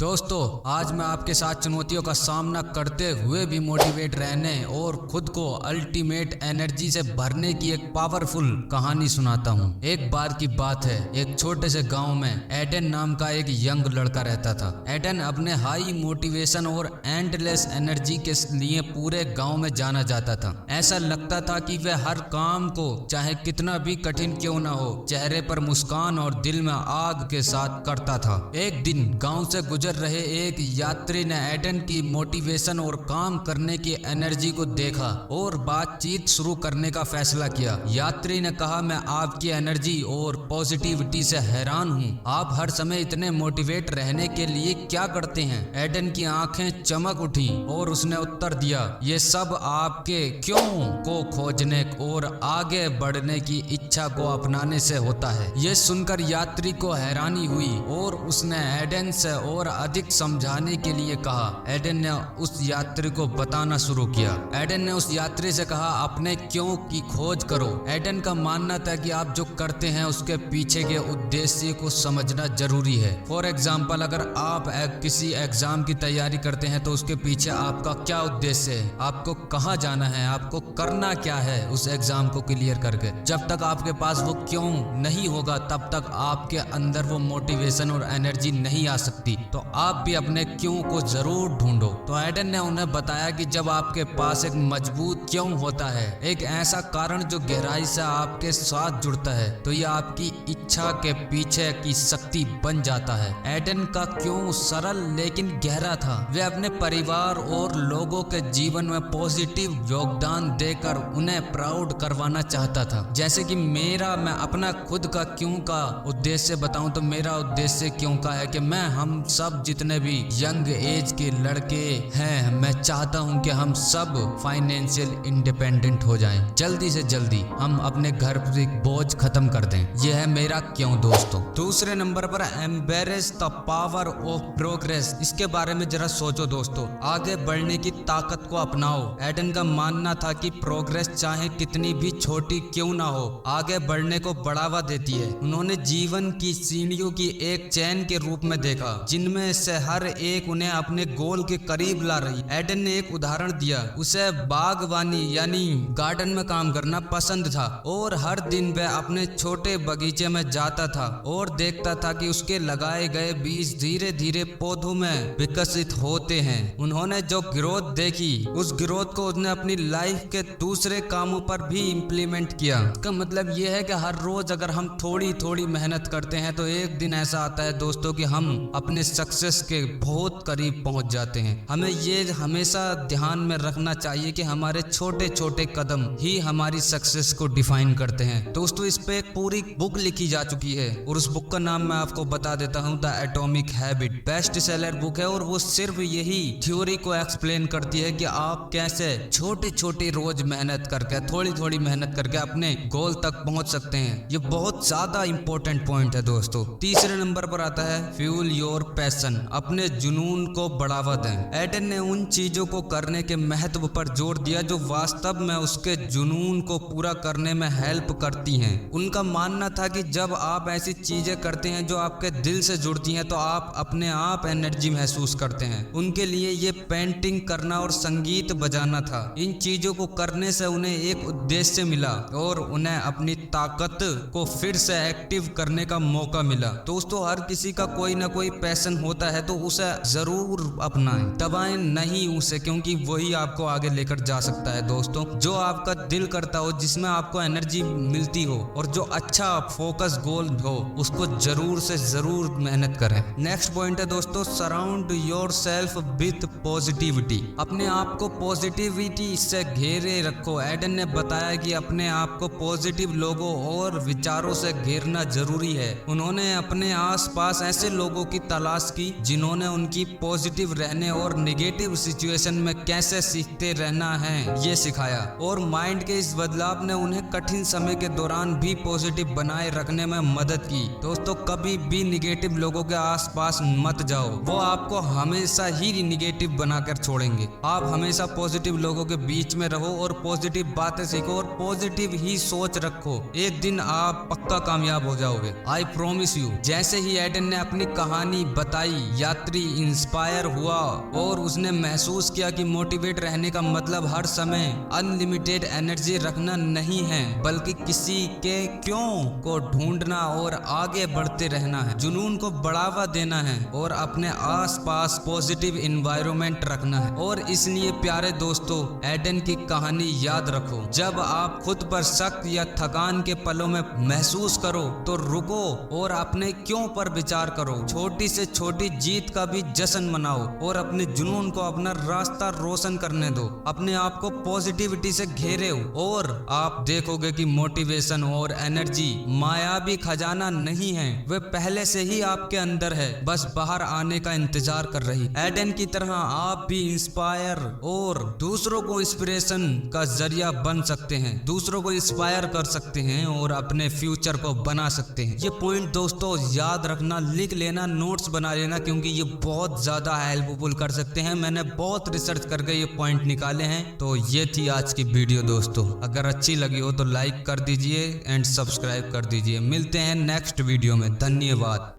दोस्तों, आज मैं आपके साथ चुनौतियों का सामना करते हुए भी मोटिवेट रहने और खुद को अल्टीमेट एनर्जी से भरने की एक पावरफुल कहानी सुनाता हूँ। एक बार की बात है, एक छोटे से गांव में एडन नाम का एक यंग लड़का रहता था। एडन अपने हाई मोटिवेशन और एंडलेस एनर्जी के लिए पूरे गांव में जाना जाता था। ऐसा लगता था कि वह हर काम को चाहे कितना भी कठिन क्यों न हो, चेहरे पर मुस्कान और दिल में आग के साथ करता था। एक दिन गांव से गुजर रहे एक यात्री ने एडन की मोटिवेशन और काम करने की एनर्जी को देखा और बातचीत शुरू करने का फैसला किया। यात्री ने कहा, मैं आपकी एनर्जी और पॉजिटिविटी से हैरान हूँ। आप हर समय इतने मोटिवेट रहने के लिए क्या करते हैं? एडन की आंखें चमक उठी और उसने उत्तर दिया, ये सब आपके क्यों को खोजने और आगे बढ़ने की इच्छा को अपनाने से होता है। ये सुनकर यात्री को हैरानी हुई और उसने एडन से और अधिक समझाने के लिए कहा। एडन ने उस यात्री को बताना शुरू किया। एडन ने उस यात्री से कहा, अपने क्यों की खोज करो। एडन का मानना था कि आप जो करते हैं उसके पीछे के उद्देश्य को समझना जरूरी है। फॉर एग्जाम्पल, अगर आप किसी एग्जाम की तैयारी करते हैं तो उसके पीछे आपका क्या उद्देश्य है, आपको कहाँ जाना है, आपको करना क्या है उस एग्जाम को क्लियर करके। जब तक आपके पास वो क्यों नहीं होगा तब तक आपके अंदर वो मोटिवेशन और एनर्जी नहीं आ सकती। तो आप भी अपने क्यों को जरूर ढूंढो। तो एडन ने उन्हें बताया कि जब आपके पास एक मजबूत क्यों होता है, एक ऐसा कारण जो गहराई से आपके साथ जुड़ता है, तो यह आपकी इच्छा के पीछे की शक्ति बन जाता है। एडन का क्यों सरल लेकिन गहरा था। वे अपने परिवार और लोगों के जीवन में पॉजिटिव योगदान देकर उन्हें प्राउड करवाना चाहता था। जैसे कि मैं अपना खुद का क्यों का उद्देश्य बताऊं तो मेरा उद्देश्य क्यों का है कि मैं हम सब जितने भी यंग एज के लड़के हैं, मैं चाहता हूं कि हम सब फाइनेंशियल इंडिपेंडेंट हो जाएं। जल्दी से जल्दी हम अपने घर पर बोझ खत्म कर दें। यह है मेरा क्यों दोस्तों। दूसरे नंबर पर embrace the power of progress. इसके बारे में जरा सोचो दोस्तों, आगे बढ़ने की ताकत को अपनाओ। एडन का मानना था कि प्रोग्रेस चाहे कितनी भी छोटी क्यों ना हो, आगे बढ़ने को बढ़ावा देती है। उन्होंने जीवन की सीढ़ियों की एक चैन के रूप में देखा जिनमें से हर एक उन्हें अपने गोल के करीब ला रही। एडन ने एक उदाहरण दिया। उसे बागवानी यानी गार्डन में काम करना पसंद था और हर दिन वह अपने छोटे बगीचे में जाता था और देखता था कि उसके लगाए गए बीज धीरे धीरे पौधों में विकसित होते हैं। उन्होंने जो ग्रोथ देखी, उस ग्रोथ को उसने अपनी लाइफ के दूसरे कामों पर भी इम्प्लीमेंट किया। इसका मतलब यह है कि हर रोज अगर हम थोड़ी थोड़ी मेहनत करते हैं तो एक दिन ऐसा आता है दोस्तों कि हम अपने सक्सेस के बहुत करीब पहुंच जाते हैं। हमें ये हमेशा ध्यान में रखना चाहिए कि हमारे छोटे छोटे कदम ही हमारी सक्सेस को डिफाइन करते हैं। दोस्तों, इस पे एक पूरी बुक लिखी जा चुकी है और उस बुक का नाम मैं आपको बता देता हूँ, the atomic habit. Best seller book है और वो सिर्फ यही थ्योरी को एक्सप्लेन करती है कि आप कैसे छोटे छोटे रोज मेहनत करके, थोड़ी थोड़ी मेहनत करके अपने गोल तक पहुंच सकते हैं। ये बहुत ज्यादा इंपॉर्टेंट पॉइंट है दोस्तों। तीसरे नंबर पर आता है फ्यूल योर पैशन। अपने जुनून को बढ़ावा दें। एडन ने उन चीजों को करने के महत्व पर जोर दिया जो वास्तव में उसके जुनून को पूरा करने में हेल्प करती हैं। उनका मानना था कि जब आप ऐसी चीजें करते हैं जो आपके दिल से जुड़ती हैं तो आप अपने आप एनर्जी महसूस करते हैं। उनके लिए ये पेंटिंग करना और संगीत बजाना था। इन चीजों को करने से उन्हें एक उद्देश्य मिला और उन्हें अपनी ताकत को फिर से एक्टिव करने का मौका मिला। दोस्तों, हर किसी का कोई ना कोई पैशन होता है तो उसे जरूर अपनाएं, दबाएं नहीं उसे, क्योंकि वही आपको आगे लेकर जा सकता है। दोस्तों, जो आपका दिल करता हो, जिसमें आपको एनर्जी मिलती हो और जो अच्छा फोकस गोल हो, उसको जरूर से जरूर मेहनत करें। नेक्स्ट पॉइंट है दोस्तों, सराउंड योरसेल्फ विद पॉजिटिविटी। अपने आप को पॉजिटिविटी से घेरे रखो। एडन ने बताया कि अपने आप को पॉजिटिव लोगों और विचारों से घेरना जरूरी है। उन्होंने अपने आसपास ऐसे लोगों की तलाश की जिन्होंने उनकी पॉजिटिव रहने और नेगेटिव सिचुएशन में कैसे सीखते रहना है ये सिखाया और माइंड के इस बदलाव ने उन्हें कठिन समय के दौरान भी पॉजिटिव बनाए रखने में मदद की। दोस्तों, कभी भी नेगेटिव लोगों के आसपास मत जाओ, वो आपको हमेशा ही नेगेटिव बनाकर छोड़ेंगे। आप हमेशा पॉजिटिव लोगों के बीच में रहो और पॉजिटिव बातें सीखो और पॉजिटिव ही सोच रखो। एक दिन आप पक्का कामयाब हो जाओगे, आई प्रॉमिस यू। जैसे ही एडन ने अपनी कहानी बताई यात्री इंस्पायर हुआ और उसने महसूस किया कि मोटिवेट रहने का मतलब हर समय अनलिमिटेड एनर्जी रखना नहीं है, बल्कि किसी के क्यों को ढूंढना और आगे बढ़ते रहना है, जुनून को बढ़ावा देना है और अपने आसपास पॉजिटिव एनवायरनमेंट रखना है। और इसलिए प्यारे दोस्तों, एडन की कहानी याद रखो। जब आप खुद पर शक या थकान के पलों में महसूस करो तो रुको और अपने क्यों पर विचार करो। छोटी से छोटी जीत का भी जश्न मनाओ और अपने जुनून को अपना रास्ता रोशन करने दो। अपने आप को पॉजिटिविटी से घेरे हो और आप देखोगे कि मोटिवेशन और एनर्जी मायावी खजाना नहीं है, वे पहले से ही आपके अंदर है, बस बाहर आने का इंतजार कर रही। एडन की तरह आप भी इंस्पायर और दूसरों को इंस्पिरेशन का जरिया बन सकते हैं, दूसरों को इंस्पायर कर सकते हैं और अपने फ्यूचर को बना सकते हैं। ये पॉइंट दोस्तों याद रखना, लिख लेना, नोट्स बना लेना, क्योंकि ये बहुत ज्यादा हेल्पफुल कर सकते हैं। मैंने बहुत रिसर्च करके ये पॉइंट निकाले हैं। तो ये थी आज की वीडियो दोस्तों। अगर अच्छी लगी हो तो लाइक कर दीजिए एंड सब्सक्राइब कर दीजिए। मिलते हैं नेक्स्ट वीडियो में। धन्यवाद।